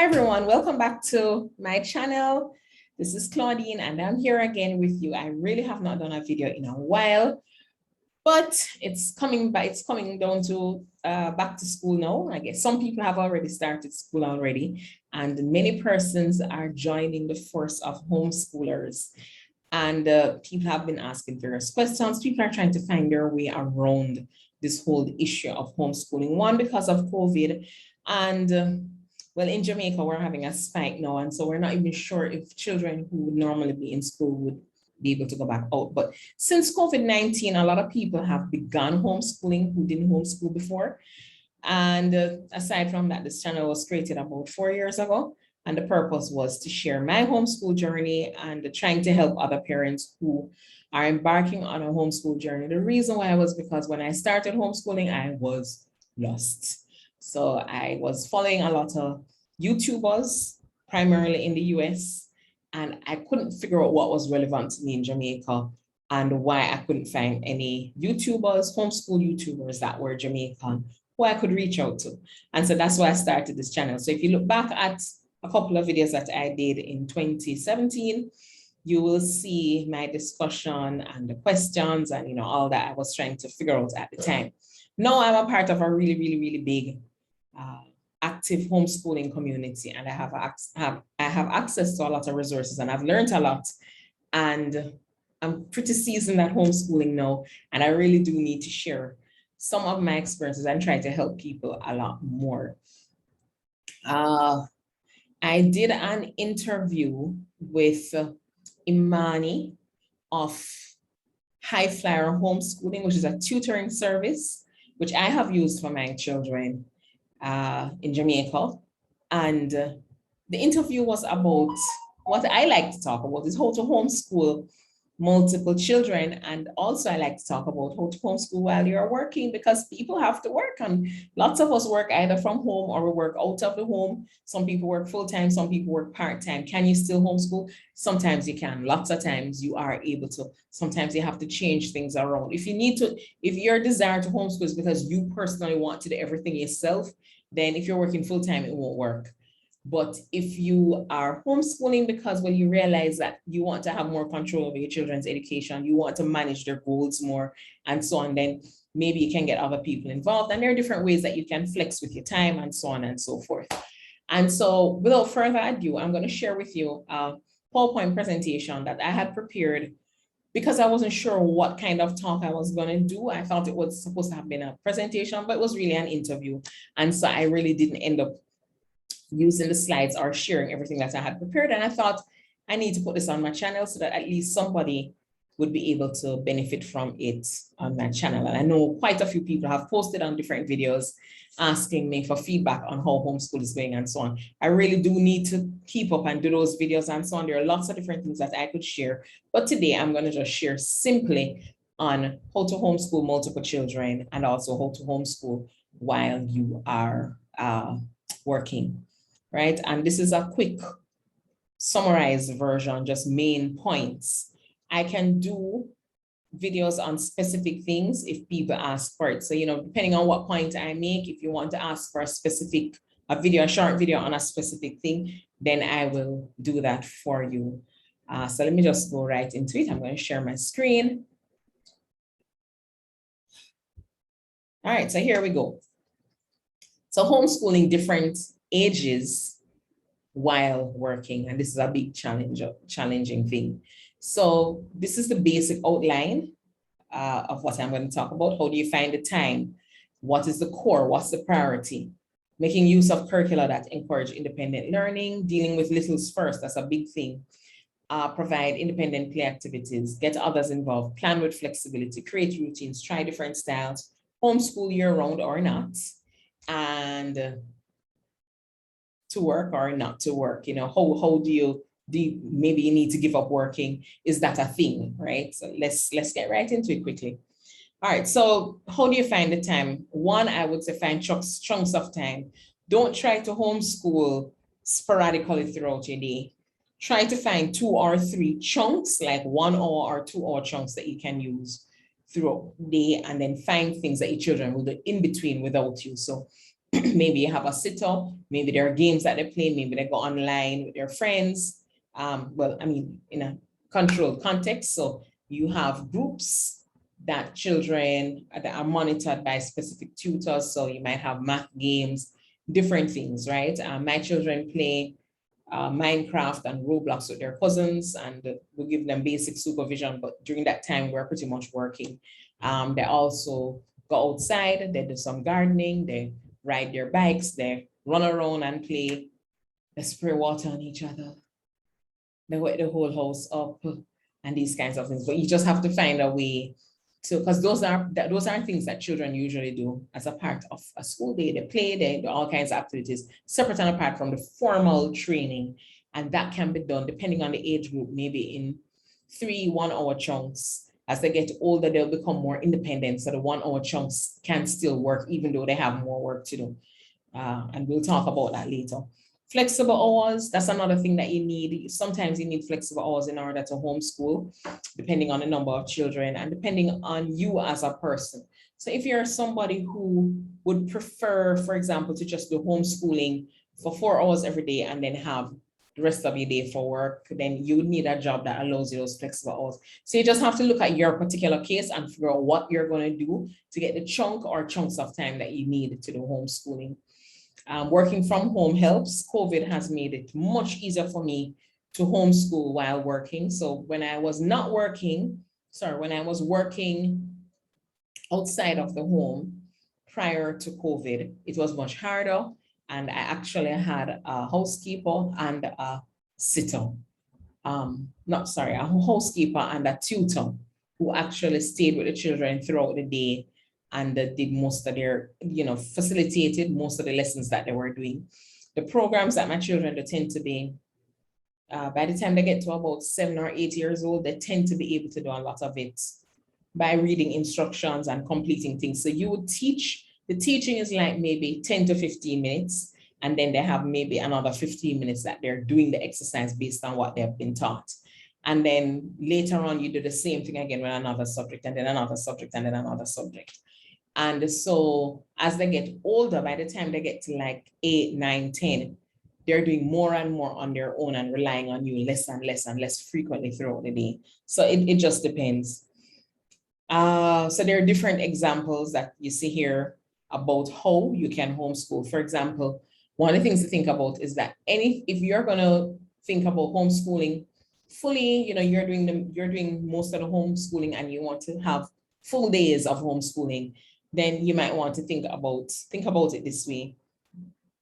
Hi everyone, welcome back to my channel. This is Claudine and I'm here again with you. I really have not done a video in a while, but it's coming down to back to school now. I guess some people have already started school already, and many persons are joining the force of homeschoolers. And people have been asking various questions. People are trying to find their way around this whole issue of homeschooling. One, because of COVID, and well, in Jamaica, we're having a spike now. And so we're not even sure if children who would normally be in school would be able to go back out. But since COVID-19, a lot of people have begun homeschooling who didn't homeschool before. And aside from that, this channel was created about 4 years ago. And the purpose was to share my homeschool journey and trying to help other parents who are embarking on a homeschool journey. The reason why was because when I started homeschooling, I was lost. So I was following a lot of YouTubers, primarily in the US, and I couldn't figure out what was relevant to me in Jamaica and why I couldn't find any YouTubers, homeschool YouTubers that were Jamaican who I could reach out to. And so that's why I started this channel. So if you look back at a couple of videos that I did in 2017, you will see my discussion and the questions and all that I was trying to figure out at the time. Now I'm a part of a really big active homeschooling community, and I have access to a lot of resources, and I've learned a lot, and I'm pretty seasoned at homeschooling now, and I really do need to share some of my experiences and try to help people a lot more. I did an interview with Imani of High Flyer Homeschooling, which is a tutoring service, which I have used for my children in Jamaica. And the interview was about what I like to talk about is how to homeschool multiple children. And also I like to talk about how to homeschool while you're working, because people have to work, and lots of us work either from home or we work out of the home. Some people work full-time, some people work part-time. Can you still homeschool? Sometimes you can. Lots of times you are able to. Sometimes you have to change things around. If your desire to homeschool is because you personally want to do everything yourself, then if you're working full-time, it won't work. But if you are homeschooling because when you realize that you want to have more control over your children's education, you want to manage their goals more and so on, then maybe you can get other people involved. And there are different ways that you can flex with your time and so on and so forth. And so without further ado, I'm going to share with you a PowerPoint presentation that I had prepared because I wasn't sure what kind of talk I was going to do. I thought it was supposed to have been a presentation, but it was really an interview. And so I really didn't end up using the slides or sharing everything that I had prepared. And I thought I need to put this on my channel so that at least somebody would be able to benefit from it on my channel. And I know quite a few people have posted on different videos asking me for feedback on how homeschool is going and so on. I really do need to keep up and do those videos and so on. There are lots of different things that I could share, but today I'm going to just share simply on how to homeschool multiple children and also how to homeschool while you are working. Right? And this is a quick summarized version, just main points. I can do videos on specific things if people ask for it. So, depending on what point I make, if you want to ask for a short video on a specific thing, then I will do that for you. So let me just go right into it. I'm going to share my screen. All right, so here we go. So homeschooling different ages while working, and this is a big challenging thing. So this is the basic outline of what I'm going to talk about. How do you find the time? What is the core? What's the priority? Making use of curricula that encourage independent learning, dealing with littles first, that's a big thing. Provide independent play activities, get others involved, plan with flexibility, create routines, try different styles, homeschool year-round or not, and to work or not to work, how do you maybe you need to give up working? Is that a thing, right? So let's get right into it quickly. All right, so how do you find the time? One, I would say find chunks of time. Don't try to homeschool sporadically throughout your day. Try to find 2 or 3 chunks, like 1 hour or 2 hour chunks that you can use throughout the day, and then find things that your children will do in between without you. So maybe you have a sit-up, maybe there are games that they play, maybe they go online with their friends. Well, I mean, in a controlled context. So you have groups that children that are monitored by specific tutors. So you might have math games, different things, right? My children play Minecraft and Roblox with their cousins, and we give them basic supervision. But during that time, we're pretty much working. They also go outside, they do some gardening, they ride their bikes, they run around and play, they spray water on each other, they wet the whole house up, and these kinds of things. But you just have to find a way to, because those aren't things that children usually do as a part of a school day. They play, they do all kinds of activities separate and apart from the formal training. And that can be done depending on the age group, maybe in 3 1-hour chunks. As they get older, they'll become more independent. So the 1-hour chunks can still work, even though they have more work to do. And we'll talk about that later. Flexible hours, that's another thing that you need. Sometimes you need flexible hours in order to homeschool, depending on the number of children and depending on you as a person. So if you're somebody who would prefer, for example, to just do homeschooling for 4 hours every day and then have the rest of your day for work, then you would need a job that allows you those flexible hours. So you just have to look at your particular case and figure out what you're going to do to get the chunk or chunks of time that you need to do homeschooling. Working from home helps. COVID has made it much easier for me to homeschool while working. So when I was working outside of the home prior to COVID, it was much harder. And I actually had a housekeeper and a sitter. A housekeeper and a tutor who actually stayed with the children throughout the day and did most of their, facilitated most of the lessons that they were doing. The programs that my children tend to be, by the time they get to about 7 or 8 years old, they tend to be able to do a lot of it by reading instructions and completing things. So you would teach, the teaching is like maybe 10 to 15 minutes, and then they have maybe another 15 minutes that they're doing the exercise based on what they've been taught. And then later on, you do the same thing again with another subject, and then another subject, and then another subject. And so as they get older, by the time they get to like 8, 9, 10, they're doing more and more on their own and relying on you less and less and less frequently throughout the day. So it just depends. So there are different examples that you see here about how you can homeschool. For example, one of the things to think about is that if you're going to think about homeschooling fully, you're doing most of the homeschooling and you want to have full days of homeschooling, then you might want to think about it this way.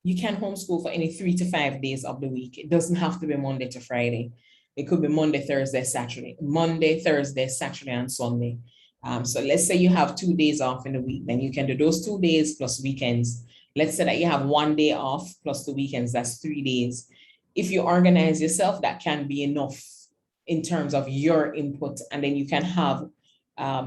You can homeschool for any 3 to 5 days of the week. It doesn't have to be Monday to Friday. It could be Monday, Thursday, Saturday, and Sunday. So let's say you have 2 days off in the week, then you can do those 2 days plus weekends. Let's say that you have 1 day off plus the weekends, that's 3 days. If you organize yourself, that can be enough in terms of your input, and then you can have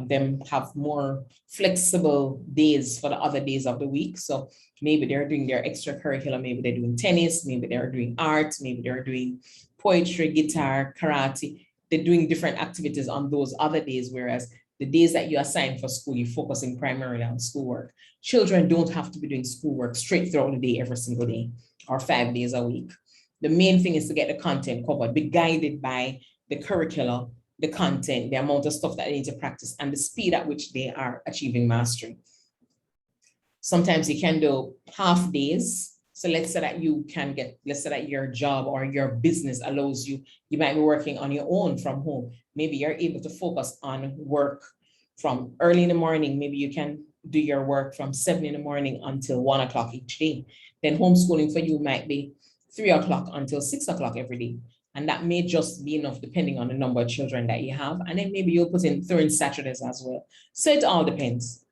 them have more flexible days for the other days of the week. So maybe they're doing their extracurricular, maybe they're doing tennis, maybe they're doing art, maybe they're doing poetry, guitar, karate. They're doing different activities on those other days, whereas the days that you assign for school, you're focusing primarily on schoolwork. Children don't have to be doing schoolwork straight throughout the day, every single day, or 5 days a week. The main thing is to get the content covered, be guided by the curriculum, the content, the amount of stuff that they need to practice, and the speed at which they are achieving mastery. Sometimes you can do half days. So let's say that your job or your business allows you might be working on your own from home. Maybe you're able to focus on work from early in the morning. Maybe you can do your work from 7 in the morning until 1 o'clock each day. Then homeschooling for you might be 3 o'clock until 6 o'clock every day. And that may just be enough depending on the number of children that you have. And then maybe you'll throw in Saturdays as well. So it all depends.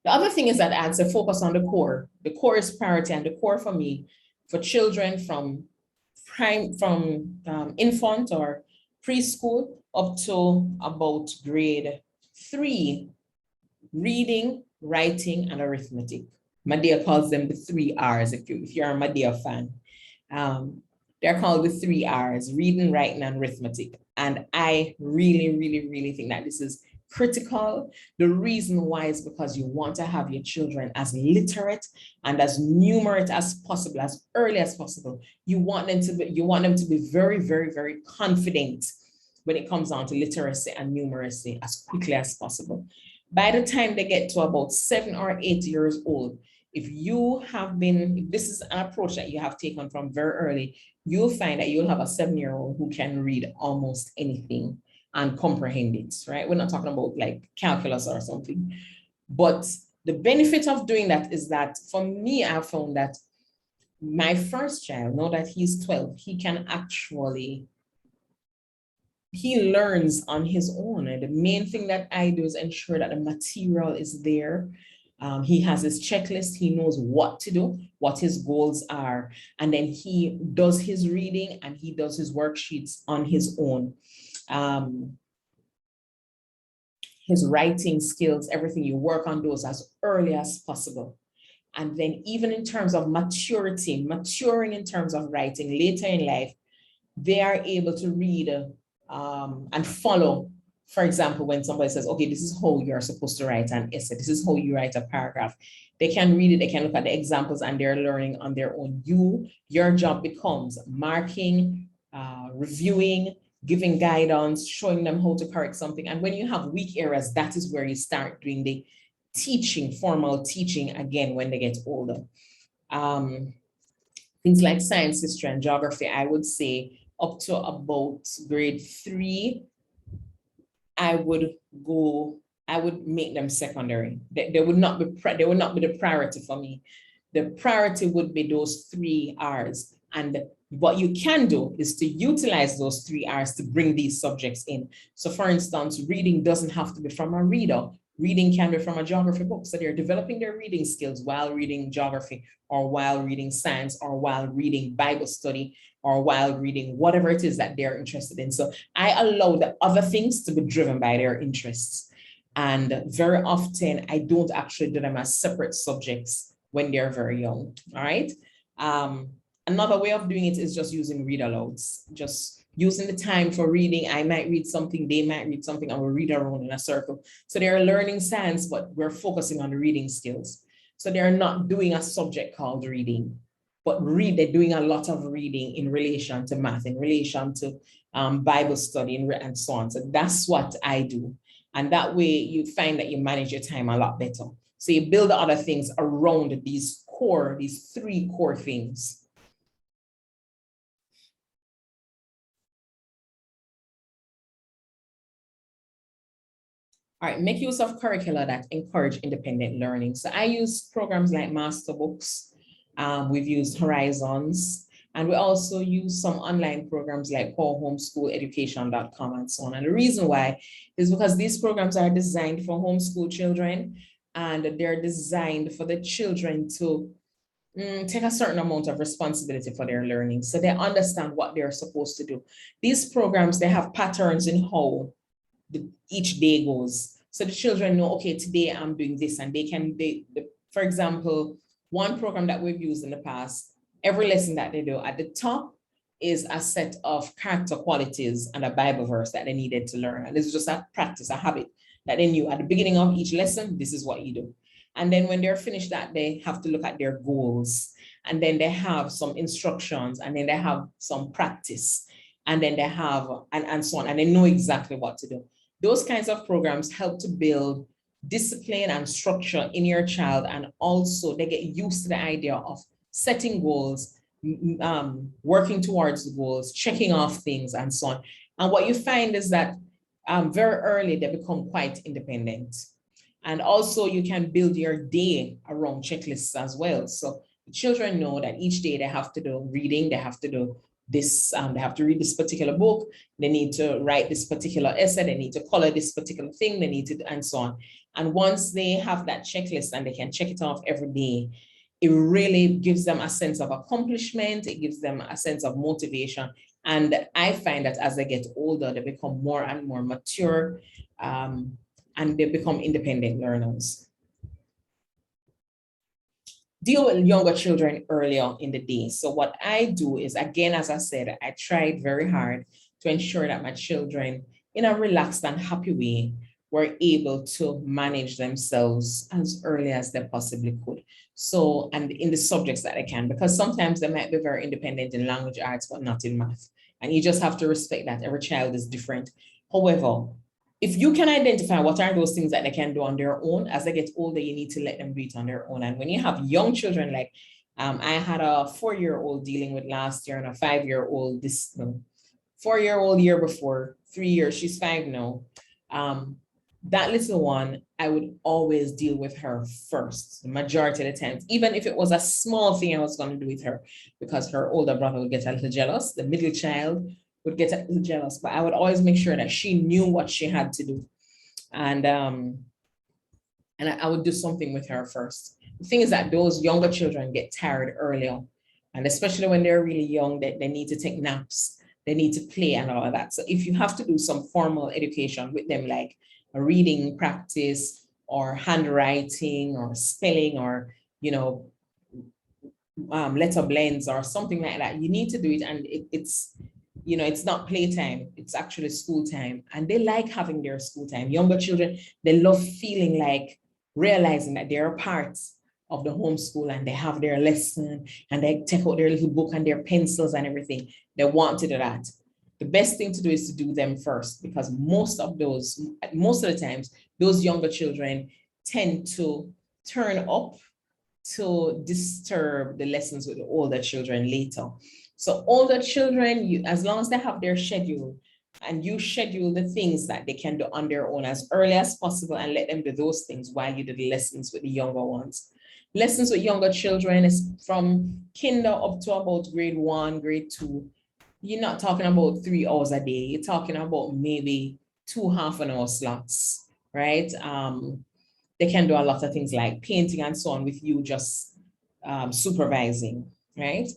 The other thing is that I had to focus on the core. The core is priority, and the core for me, for children from infant or preschool up to about grade 3, reading, writing, and arithmetic. Madea calls them the 3 R's if you're a Madea fan. They're called the 3 R's, reading, writing, and arithmetic. And I really, really, really think that this is critical. The reason why is because you want to have your children as literate and as numerate as possible, as early as possible. You want them to be very, very, very confident when it comes down to literacy and numeracy as quickly as possible. By the time they get to about 7 or 8 years old, if this is an approach that you have taken from very early, you'll find that you'll have a 7-year-old who can read almost anything and comprehend it, right? We're not talking about like calculus or something. But the benefit of doing that is that for me, I found that my first child, now that he's 12, he learns on his own. And the main thing that I do is ensure that the material is there. He has his checklist. He knows what to do, what his goals are. And then he does his reading and he does his worksheets on his own. His writing skills, everything, you work on those as early as possible. And then even in terms of maturing in terms of writing later in life, they are able to read and follow. For example, when somebody says, okay, this is how you're supposed to write an essay, this is how you write a paragraph, they can read it, they can look at the examples and they're learning on their own. Your job becomes marking, reviewing, giving guidance, showing them how to correct something. And when you have weak areas, that is where you start doing the teaching, formal teaching again when they get older. Things like science, history, and geography, I would say up to about grade 3, I would make them secondary. They would not be the priority for me. The priority would be those 3 R's. And what you can do is to utilize those 3 R's to bring these subjects in. So for instance, reading doesn't have to be from a reader. Reading can be from a geography book. So they're developing their reading skills while reading geography or while reading science or while reading Bible study or while reading whatever it is that they're interested in. So I allow the other things to be driven by their interests. And very often I don't actually do them as separate subjects when they're very young, all right? Another way of doing it is just using read alouds, just using the time for reading. I might read something, they might read something, and we'll read around in a circle. So they're learning science, but we're focusing on the reading skills. So they're not doing a subject called reading, but they're doing a lot of reading in relation to math, in relation to Bible study and so on. So that's what I do. And that way you find that you manage your time a lot better. So you build other things around these 3 core things. All right, make use of curricula that encourage independent learning. So I use programs like Masterbooks. We've used Horizons, and we also use some online programs like homeschool.education.com and so on. And the reason why is because these programs are designed for homeschool children, and they're designed for the children to take a certain amount of responsibility for their learning. So they understand what they're supposed to do. These programs, they have patterns in how each day goes. So the children know, okay, today I'm doing this, and for example, one program that we've used in the past, every lesson that they do at the top is a set of character qualities and a Bible verse that they needed to learn. And this is just a practice, a habit that they knew at the beginning of each lesson, this is what you do. And then when they're finished that, they have to look at their goals, and then they have some instructions, and then they have some practice, and then they have, and so on, and they know exactly what to do. Those kinds of programs help to build discipline and structure in your child, and also they get used to the idea of setting goals, working towards the goals, checking off things, and so on. And what you find is that very early they become quite independent. And also you can build your day around checklists as well. So the children know that each day they have to do reading, they have to do this, they have to read this particular book, they need to write this particular essay, they need to color this particular thing, they need to, and so on. And once they have that checklist and they can check it off every day, it really gives them a sense of accomplishment, it gives them a sense of motivation. And I find that as they get older, they become more and more mature, and they become independent learners. Deal with younger children earlier in the day. So what I do is, again, as I said, I tried very hard to ensure that my children, in a relaxed and happy way, were able to manage themselves as early as they possibly could. So, and in the subjects that they can, because sometimes they might be very independent in language arts, but not in math. And you just have to respect that every child is different. However, if you can identify what are those things that they can do on their own, as they get older, you need to let them do it on their own. And when you have young children, like I had a 4-year-old dealing with last year and a 5-year-old this 4-year-old year before, 3 years, she's 5 now. That little one, I would always deal with her first, the majority of the times, even if it was a small thing I was going to do with her, because her older brother would get a little jealous, the middle child would get a little jealous, but I would always make sure that she knew what she had to do. And I would do something with her first. The thing is that those younger children get tired earlier, and especially when they're really young, they need to take naps, they need to play and all of that. So if you have to do some formal education with them, like a reading practice or handwriting or spelling or, letter blends or something like that, you need to do it. And it's not playtime, it's actually school time. And they like having their school time. Younger children, they love feeling like realizing that they're a part of the homeschool and they have their lesson and they take out their little book and their pencils and everything. They want to do that. The best thing to do is to do them first, because most of the times, those younger children tend to turn up to disturb the lessons with the older children later. So older children, as long as they have their schedule and you schedule the things that they can do on their own as early as possible and let them do those things while you do the lessons with the younger ones. Lessons with younger children is from kinder up to about grade 1, grade 2. You're not talking about 3 hours a day. You're talking about maybe 2 half-an-hour slots, right? They can do a lot of things like painting and so on with you just supervising, right?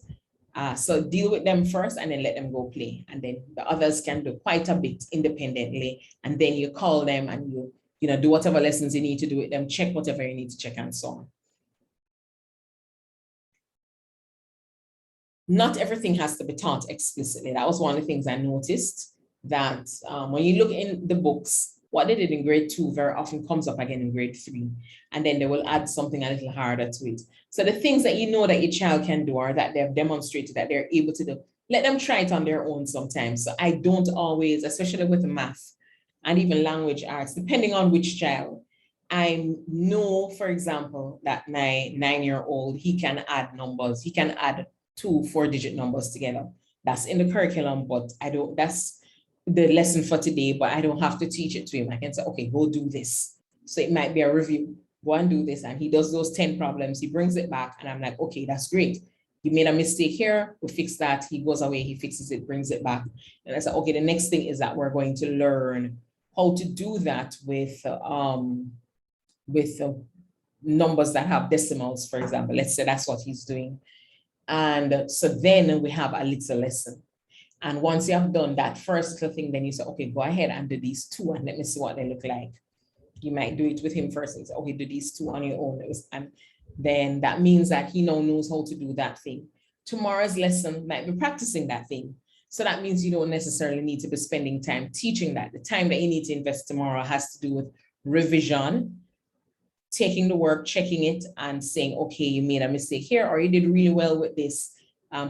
So deal with them first and then let them go play. And then the others can do quite a bit independently. And then you call them and you do whatever lessons you need to do with them, check whatever you need to check and so on. Not everything has to be taught explicitly. That was one of the things I noticed, that when you look in the books, what they did in grade 2 very often comes up again in grade 3. And then they will add something a little harder to it. So the things that you know that your child can do or that they've demonstrated that they're able to do, let them try it on their own sometimes. So I don't always, especially with math and even language arts, depending on which child, I know, for example, that my 9-year-old, he can add numbers. He can add 2 4-digit numbers together. That's in the curriculum, but that's the lesson for today, but I don't have to teach it to him. I can say, okay, go do this. So it might be a review, go and do this. And he does those 10 problems, he brings it back. And I'm like, okay, that's great. You made a mistake here, we fix that. He goes away, he fixes it, brings it back. And I said, okay, the next thing is that we're going to learn how to do that with numbers that have decimals, for example. Let's say that's what he's doing. And so then we have a little lesson. And once you have done that first little thing, then you say, okay, go ahead and do these 2 and let me see what they look like. You might do it with him first and say, okay, do these 2 on your own. And then that means that he now knows how to do that thing. Tomorrow's lesson might be practicing that thing. So that means you don't necessarily need to be spending time teaching that. The time that you need to invest tomorrow has to do with revision, taking the work, checking it and saying, okay, you made a mistake here, or you did really well with this.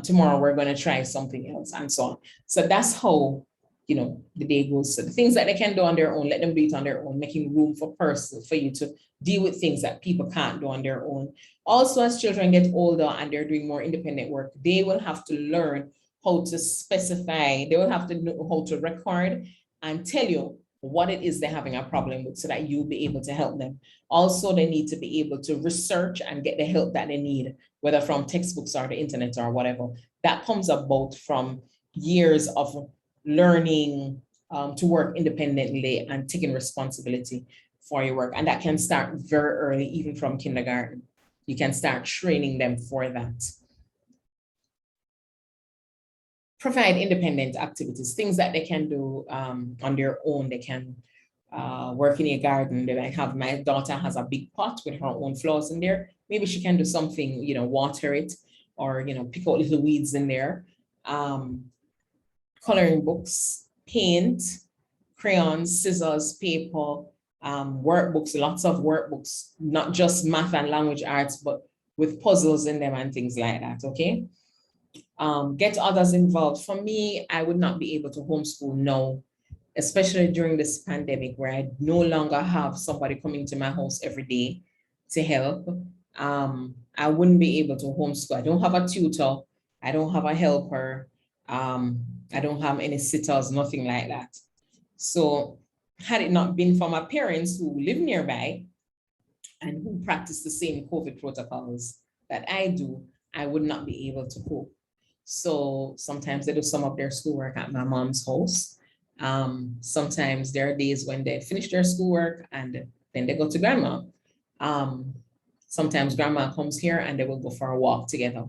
Tomorrow we're going to try something else and so on. So that's how, the day goes. So the things that they can do on their own, let them do it on their own, making room for you to deal with things that people can't do on their own. Also, as children get older and they're doing more independent work, they will have to learn how to specify, they will have to know how to record and tell you what it is they're having a problem with so that you'll be able to help them. Also, they need to be able to research and get the help that they need, whether from textbooks or the internet or whatever. That comes about from years of learning to work independently and taking responsibility for your work. And that can start very early, even from kindergarten. You can start training them for that. Provide independent activities, things that they can do on their own. They can work in a garden. They might have, my daughter has a big pot with her own flowers in there. Maybe she can do something, water it or, pick out little weeds in there. Coloring books, paint, crayons, scissors, paper, workbooks, lots of workbooks, not just math and language arts, but with puzzles in them and things like that, okay? Get others involved. For me, I would not be able to homeschool now, especially during this pandemic where I no longer have somebody coming to my house every day to help. I wouldn't be able to homeschool. I don't have a tutor. I don't have a helper. I don't have any sitters, nothing like that. So had it not been for my parents who live nearby and who practice the same COVID protocols that I do, I would not be able to cope. So sometimes they do some of their schoolwork at my mom's house. Sometimes there are days when they finish their schoolwork and then they go to grandma. Sometimes grandma comes here and they will go for a walk together.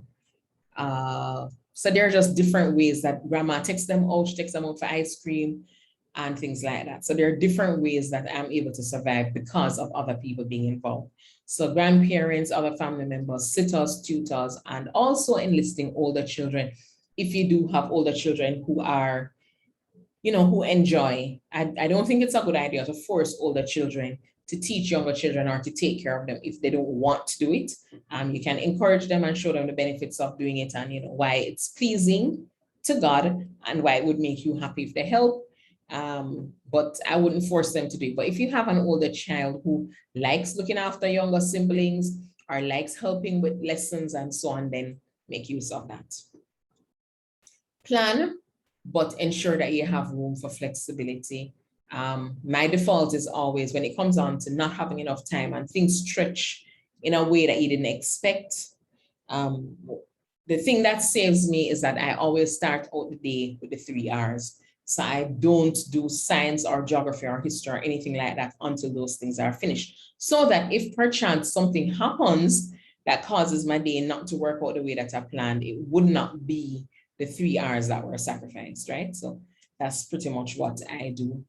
So there are just different ways that grandma takes them out, she takes them out for ice cream and things like that. So there are different ways that I'm able to survive because of other people being involved. So grandparents, other family members, sitters, tutors, and also enlisting older children. If you do have older children who are, who enjoy, I don't think it's a good idea to force older children to teach younger children or to take care of them if they don't want to do it. You can encourage them and show them the benefits of doing it and why it's pleasing to God and why it would make you happy if they help. But I wouldn't force them to do it. But if you have an older child who likes looking after younger siblings or likes helping with lessons and so on, then make use of that. Plan, but ensure that you have room for flexibility. My default is always when it comes on to not having enough time and things stretch in a way that you didn't expect. The thing that saves me is that I always start out the day with the 3 R's. So I don't do science or geography or history or anything like that until those things are finished. So that if perchance something happens that causes my day not to work out the way that I planned, it would not be the 3 R's that were sacrificed, right? So that's pretty much what I do.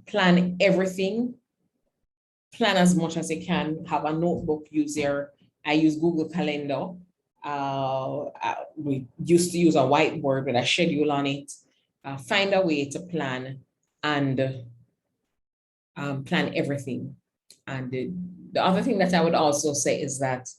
Plan everything, plan as much as you can, have a notebook, I use Google Calendar. We used to use a whiteboard with a schedule on it. Find a way to plan and plan everything. And the other thing that I would also say is that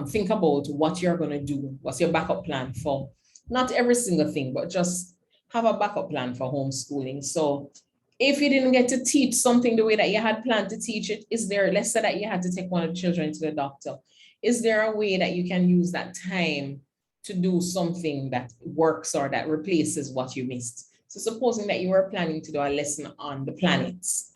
think about what you're going to do. What's your backup plan for not every single thing, but just have a backup plan for homeschooling. So if you didn't get to teach something the way that you had planned to teach it, let's say that you had to take one of the children to the doctor. Is there a way that you can use that time to do something that works or that replaces what you missed? So supposing that you were planning to do a lesson on the planets,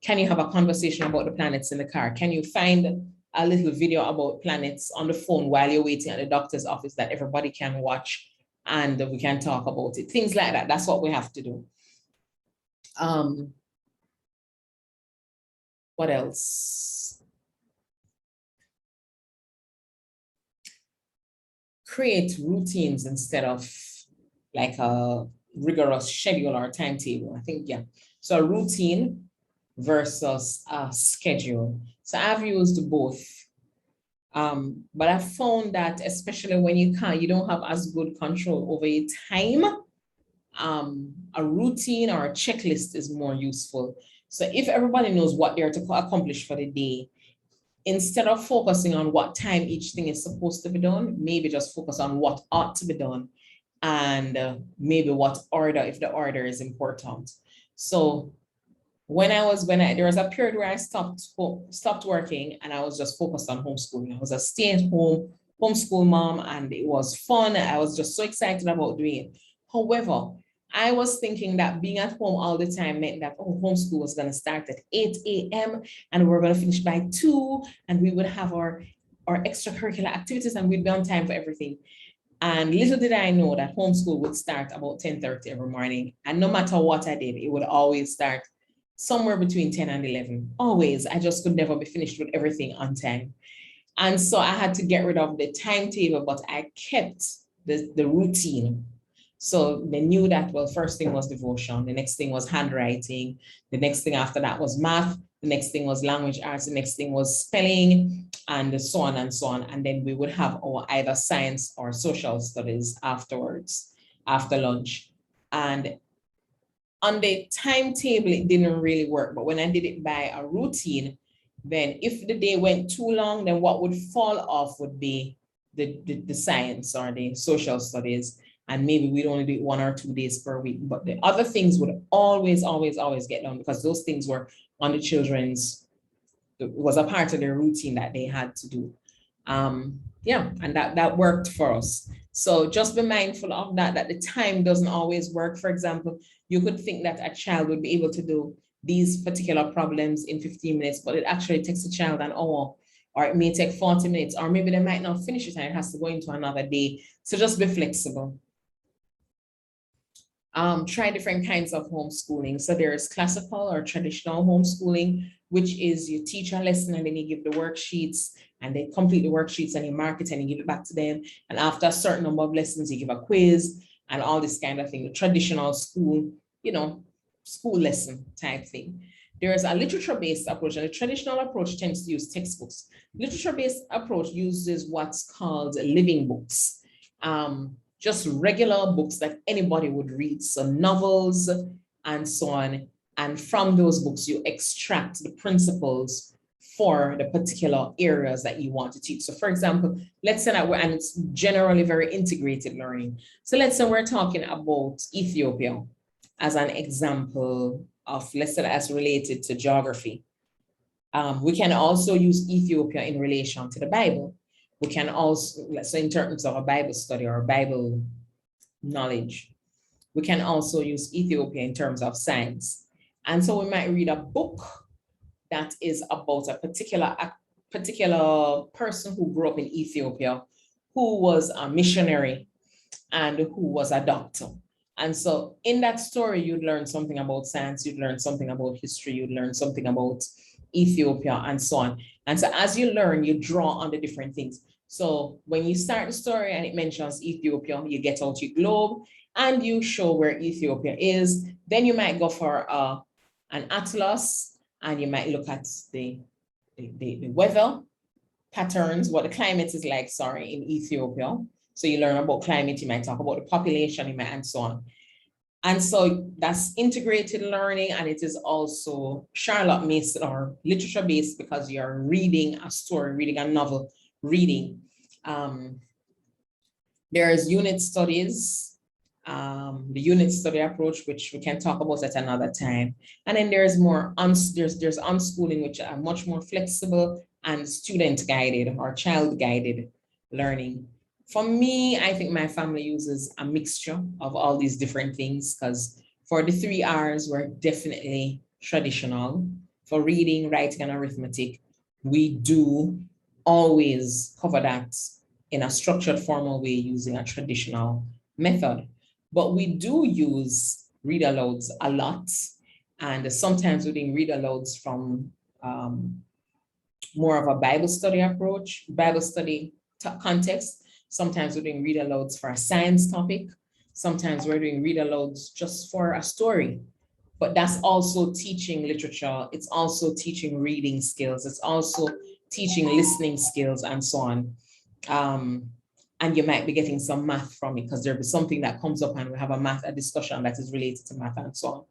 can you have a conversation about the planets in the car? Can you find a little video about planets on the phone while you're waiting at the doctor's office that everybody can watch and we can talk about it? Things like that. That's what we have to do. What else? Create routines instead of like a rigorous schedule or timetable. I think, yeah. So a routine versus a schedule. So I've used both. But I found that especially when you don't have as good control over your time, a routine or a checklist is more useful. So if everybody knows what they're to accomplish for the day, instead of focusing on what time each thing is supposed to be done, maybe just focus on what ought to be done and maybe what order, if the order is important. So there was a period where I stopped working and I was just focused on homeschooling. I was a stay-at-home homeschool mom and it was fun. I was just so excited about doing it. However, I was thinking that being at home all the time meant that homeschool was going to start at 8 a.m. and we're going to finish by 2 and we would have our extracurricular activities and we'd be on time for everything. And little did I know that homeschool would start about 10:30 every morning. And no matter what I did, it would always start somewhere between 10 and 11. Always. I just could never be finished with everything on time. And so I had to get rid of the timetable, but I kept the routine. So they knew that, well, first thing was devotion. The next thing was handwriting. The next thing after that was math. The next thing was language arts. The next thing was spelling and so on and so on. And then we would have our either science or social studies afterwards, after lunch. And On the timetable, it didn't really work, but when I did it by a routine, then if the day went too long, then what would fall off would be the science or the social studies. And maybe we'd only do it 1 or 2 days per week. But the other things would always get done because those things were on the children's, it was a part of their routine that they had to do. Yeah, and that worked for us. So just be mindful of that the time doesn't always work. For example, you could think that a child would be able to do these particular problems in 15 minutes, but it actually takes a child an hour, or it may take 40 minutes, or maybe they might not finish it and it has to go into another day. So just be flexible. Try different kinds of homeschooling. So there's classical or traditional homeschooling, which is you teach a lesson and then you give the worksheets and they complete the worksheets and you mark it and you give it back to them. And after a certain number of lessons, you give a quiz and all this kind of thing, the traditional school, school lesson type thing. There is a literature-based approach, and the traditional approach tends to use textbooks. Literature-based approach uses what's called living books. Just regular books that anybody would read, so novels and so on. And from those books, you extract the principles for the particular areas that you want to teach. So for example, let's say that and it's generally very integrated learning. So let's say we're talking about Ethiopia as an example of, let's say that's related to geography. We can also use Ethiopia in relation to the Bible. We can also, let's say in terms of a Bible study or Bible knowledge, we can also use Ethiopia in terms of science. And so we might read a book that is about a particular person who grew up in Ethiopia, who was a missionary and who was a doctor. And so in that story, you'd learn something about science, you'd learn something about history, you'd learn something about Ethiopia and so on. And so as you learn, you draw on the different things. So when you start the story and it mentions Ethiopia, you get out your globe and you show where Ethiopia is. Then you might go for an atlas and you might look at the weather patterns, what the climate is like, in Ethiopia. So you learn about climate, you might talk about the population, you might, and so on. And so that's integrated learning, and it is also Charlotte Mason or literature based because you're reading a story, reading a novel, reading. There's unit studies, the unit study approach, which we can talk about at another time. And then there's there's unschooling, which are much more flexible and student guided or child guided learning. For me, I think my family uses a mixture of all these different things because for the 3 R's, we're definitely traditional. For reading, writing, and arithmetic, we do always cover that in a structured formal way using a traditional method. But we do use read alouds a lot. And sometimes we're doing read alouds from more of a Bible study approach, Bible study context. Sometimes we're doing read alouds for a science topic. Sometimes we're doing read alouds just for a story. But that's also teaching literature. It's also teaching reading skills. It's also teaching listening skills and so on. And you might be getting some math from it because there'll be something that comes up and we have a discussion that is related to math and so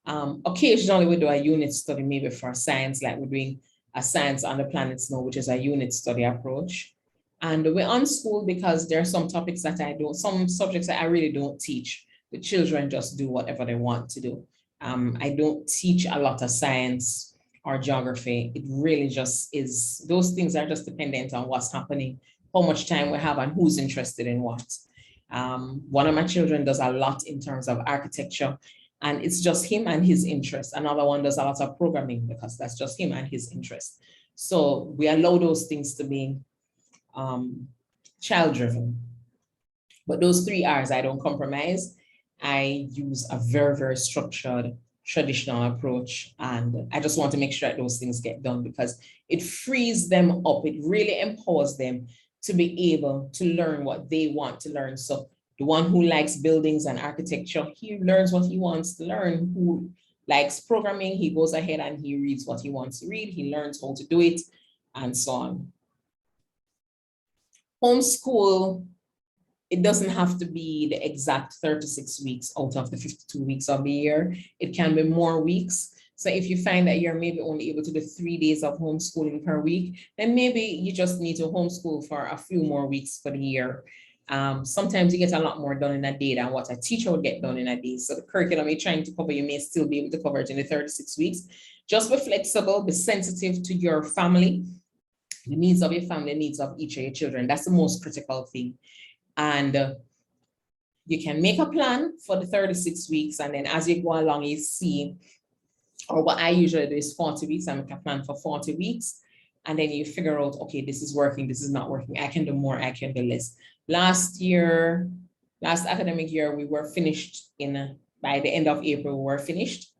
on. Occasionally we do a unit study, maybe for science, like we're doing a science on the planet snow, which is a unit study approach. And we unschool because there are some topics that some subjects that I really don't teach. The children just do whatever they want to do. I don't teach a lot of science or geography. It really just is, those things are just dependent on what's happening, how much time we have and who's interested in what. One of my children does a lot in terms of architecture and it's just him and his interest. Another one does a lot of programming because that's just him and his interest. So we allow those things to be child-driven. But those 3 R's, I don't compromise. I use a very, very structured traditional approach. And I just want to make sure that those things get done because it frees them up. It really empowers them to be able to learn what they want to learn. So the one who likes buildings and architecture, he learns what he wants to learn. Who likes programming, he goes ahead and he reads what he wants to read. He learns how to do it and so on. Homeschool it doesn't have to be the exact 36 weeks out of the 52 weeks of the year. It can be more weeks. So if you find that you're maybe only able to do 3 days of homeschooling per week, then maybe you just need to homeschool for a few more weeks for the year. Sometimes you get a lot more done in a day than what a teacher would get done in a day. So the curriculum you're trying to cover, you may still be able to cover it in the 36 weeks. Just be flexible, be sensitive to your family, the needs of your family, the needs of each of your children. That's the most critical thing. And you can make a plan for the 36 weeks. And then as you go along, you see, or what I usually do is 40 weeks. I make a plan for 40 weeks. And then you figure out, okay, this is working, this is not working. I can do more, I can do less. Last academic year, we were finished by the end of April, we were finished,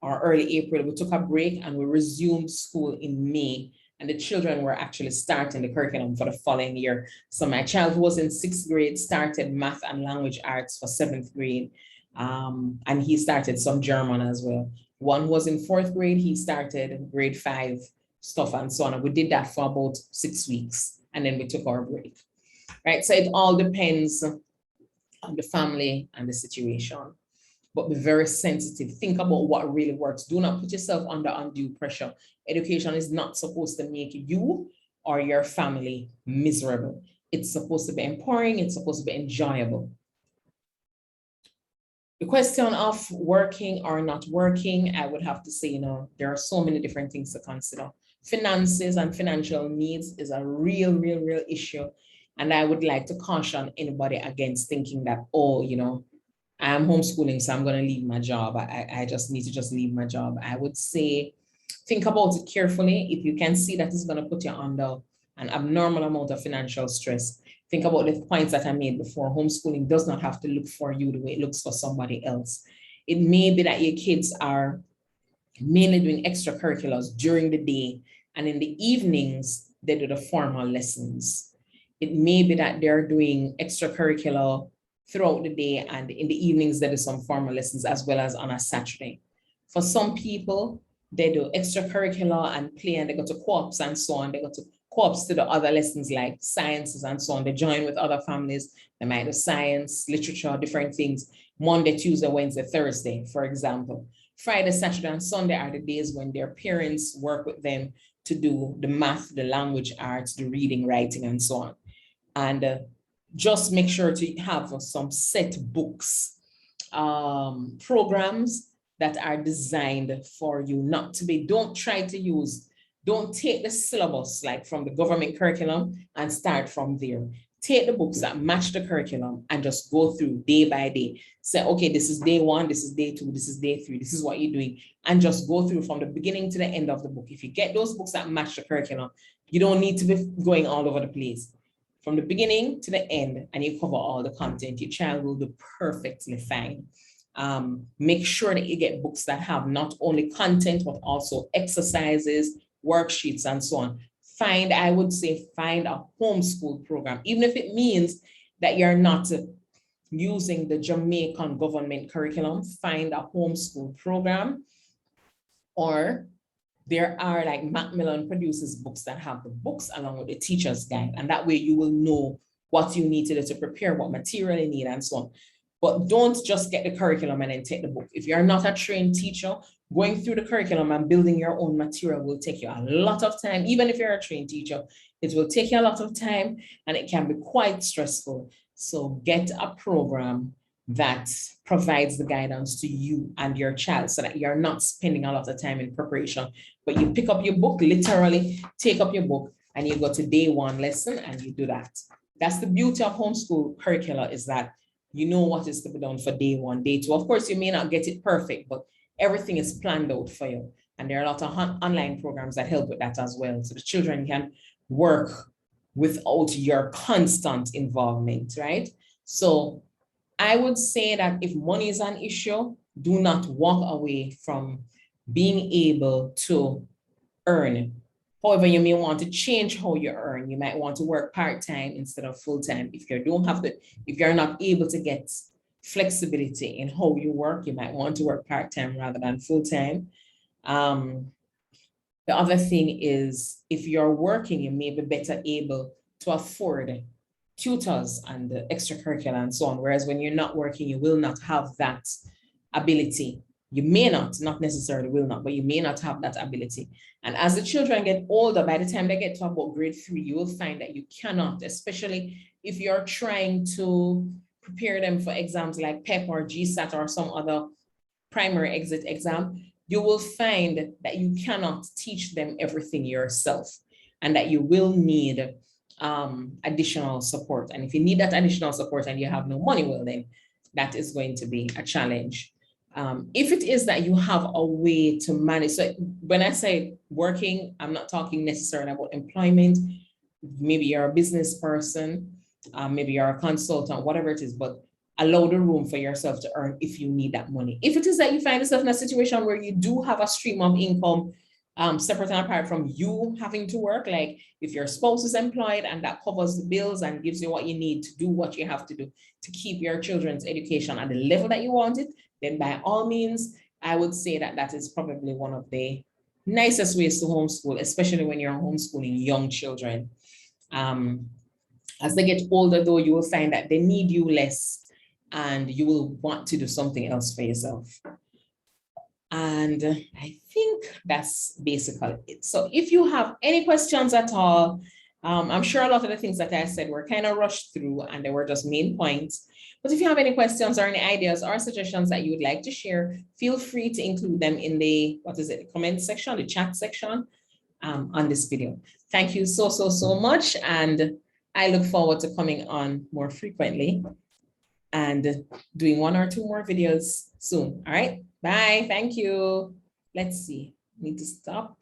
or early April. We took a break and we resumed school in May. And the children were actually starting the curriculum for the following year. So my child who was in 6th grade started math and language arts for 7th grade. And he started some German as well. One was in 4th grade, he started grade 5 stuff and so on. And we did that for about 6 weeks. And then we took our break, right? So it all depends on the family and the situation. But be very sensitive. Think about what really works. Do not put yourself under undue pressure. Education is not supposed to make you or your family miserable. It's supposed to be empowering. It's supposed to be enjoyable. The question of working or not working, I would have to say, there are so many different things to consider. Finances and financial needs is a real issue. And I would like to caution anybody against thinking that, I'm homeschooling, so I'm going to leave my job. I just need to leave my job. I would say, think about it carefully. If you can see that it's going to put you under an abnormal amount of financial stress, think about the points that I made before. Homeschooling does not have to look for you the way it looks for somebody else. It may be that your kids are mainly doing extracurriculars during the day, and in the evenings, they do the formal lessons. It may be that they're doing extracurricular throughout the day, and in the evenings, there is some formal lessons as well as on a Saturday. For some people, they do extracurricular and play, and they go to co-ops and so on. They go to co-ops to the other lessons like sciences and so on. They join with other families. They might do science, literature, different things. Monday, Tuesday, Wednesday, Thursday, for example. Friday, Saturday, and Sunday are the days when their parents work with them to do the math, the language arts, the reading, writing, and so on. And just make sure to have some set books, programs that are designed for you, not to be, don't take the syllabus like from the government curriculum and start from there. Take the books that match the curriculum and just go through day by day. Say, okay, this is day 1, this is day 2, this is day 3, this is what you're doing. And just go through from the beginning to the end of the book. If you get those books that match the curriculum, you don't need to be going all over the place. From the beginning to the end, and you cover all the content, your child will do perfectly fine. Make sure that you get books that have not only content, but also exercises, worksheets, and so on. I would say find a homeschool program, even if it means that you're not using the Jamaican government curriculum. Find a homeschool program, or there are like Macmillan produces books that have the books along with the teacher's guide. And that way you will know what you need to do to prepare, what material you need, and so on. But don't just get the curriculum and then take the book. If you're not a trained teacher, going through the curriculum and building your own material will take you a lot of time. Even if you're a trained teacher, it will take you a lot of time and it can be quite stressful. So get a program that provides the guidance to you and your child so that you're not spending a lot of time in preparation, but you pick up your book, literally take up your book and you go to day 1 lesson and you do that. That's the beauty of homeschool curricula, is that you know what is to be done for day 1, day 2. Of course, you may not get it perfect, but everything is planned out for you. And there are a lot of online programs that help with that as well. So the children can work without your constant involvement, right? So I would say that if money is an issue, do not walk away from being able to earn. However, you may want to change how you earn. You might want to work part-time instead of full-time. If you're not able to get flexibility in how you work, you might want to work part-time rather than full-time. The other thing is, if you're working, you may be better able to afford tutors and the extracurricular and so on. Whereas when you're not working, you will not have that ability. You may not necessarily will not, but you may not have that ability. And as the children get older, by the time they get to about grade 3, you will find that you cannot, especially if you're trying to prepare them for exams like PEP or GSAT or some other primary exit exam, you will find that you cannot teach them everything yourself and that you will need additional support. And if you need that additional support and you have no money, well, then that is going to be a challenge. If it is that you have a way to manage, so when I say working, I'm not talking necessarily about employment. Maybe you're a business person, maybe you're a consultant, whatever it is, but allow the room for yourself to earn if you need that money. If it is that you find yourself in a situation where you do have a stream of income separate and apart from you having to work, like if your spouse is employed and that covers the bills and gives you what you need to do what you have to do to keep your children's education at the level that you want it, then by all means, I would say that that is probably one of the nicest ways to homeschool, especially when you're homeschooling young children. As they get older, though, you will find that they need you less and you will want to do something else for yourself. And I think that's basically it. So if you have any questions at all, I'm sure a lot of the things that I said were kind of rushed through and they were just main points. But if you have any questions or any ideas or suggestions that you would like to share, feel free to include them in the, the comment section, the chat section on this video. Thank you so much. And I look forward to coming on more frequently and doing 1 or 2 more videos soon. All right. Bye. Thank you. Let's see. Need to stop.